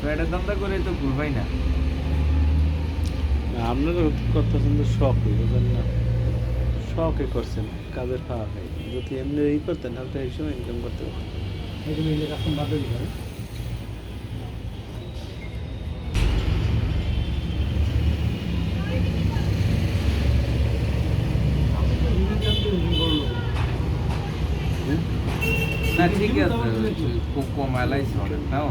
এটা ধান্দা করে তো ঘুরবাই না। আপনারও করতেছেন তো শখই, বুঝলেন না? শখে করছেন, কাজের খাওয়া খাই। যদি এমনি ই করতেন তাহলে তো এই সময় ইনকাম করতে পারতেন। এই তুমি যে কাস্টম বাদ দিতে হবে। না ঠিক আছে, খুব কম এলাইছে অনেক নাও।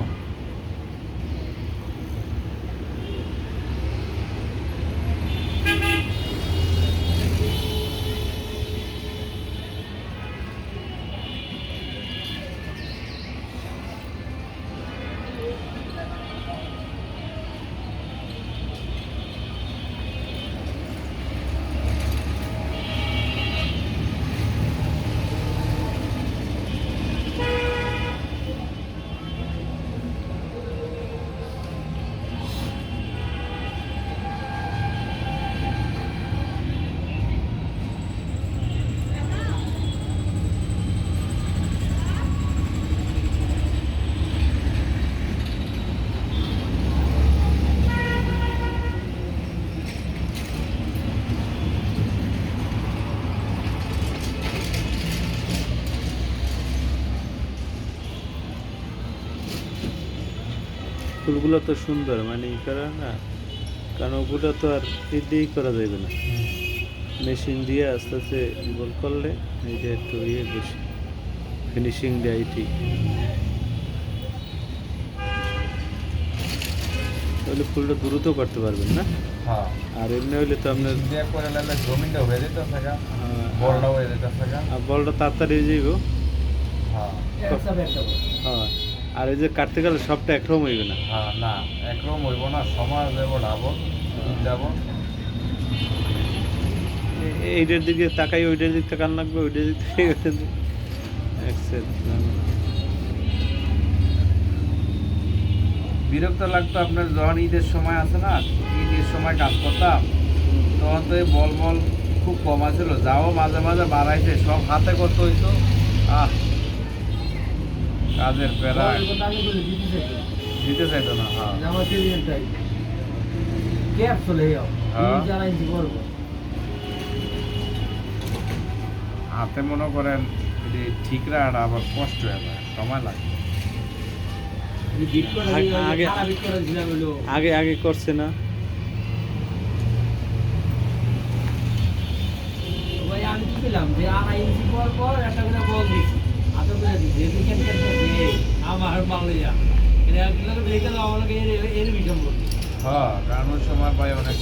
ফুলগুলো তো সুন্দর, মানে ই করা না, কারণ ওগুলো তো আর ই দিয়েই করা যাবে না। মেশিন দিয়ে আস্তে আস্তে গোল করলে এইটা একটু ইয়ে বেশি ফিনিশিং দেয় ঠিক। তাহলে ফুলটা দ্রুত করতে পারবেন না। হ্যাঁ, আর এমনি হইলে তো আপনার বিয়ে করে লাইলে জমিনটা হয়ে যেতে থাকা, বড়টা হয়ে যেতে থাকা। বলটা তাড়াতাড়ি হয়ে যাইব। হ্যাঁ একটা একটা করে। হ্যাঁ, আর এই যে কাটতে গেলে সবটা একরকম হইবে না। হ্যাঁ, না একরকম হইব না, সময় দেবো ডাবল যাবো। এইটার দিকে তাকাই, ওইটার দিক তাকান লাগবে, ওইটার দিক থেকে ওইটার দিক। বিরক্ত লাগতো আপনার যখন ঈদের সময় আছে না, ঈদের সময় কাজ করতাম, তখন তো এই বল বল খুব কম আছিল, যাও মাঝে মাঝে বাড়াইছে, সব হাতে করতে হইতো। আহ, কাজের প্যারা বলের কথা আগে বলে দিতে চাইতো। দিতে চাইতো না। হ্যাঁ, যে আমার টেরিয়ানটাই ক্যাপ চলে যাও। হ্যাঁ। তুমি যারা ইঞ্চি করবো। হাতে মনে করেন যদি ঠিক রাখা আবার কষ্ট হয়ে যায়, সময় লাগে। এই বিট করা আগে- সারা বিট করা দিলাম হলো। আগে আগে করছে না। ভাই আমি কি পেলাম যে 2.5 ইঞ্চি পর একটা করে বল দিছি। হাতে করে দিছি। এদিকে কেটে আমার মালিয়া। এটা একটু দেখে দাও আমাকে এর বিষম বলছি। হ্যাঁ, কারণ ওই সময় ভাই অনেক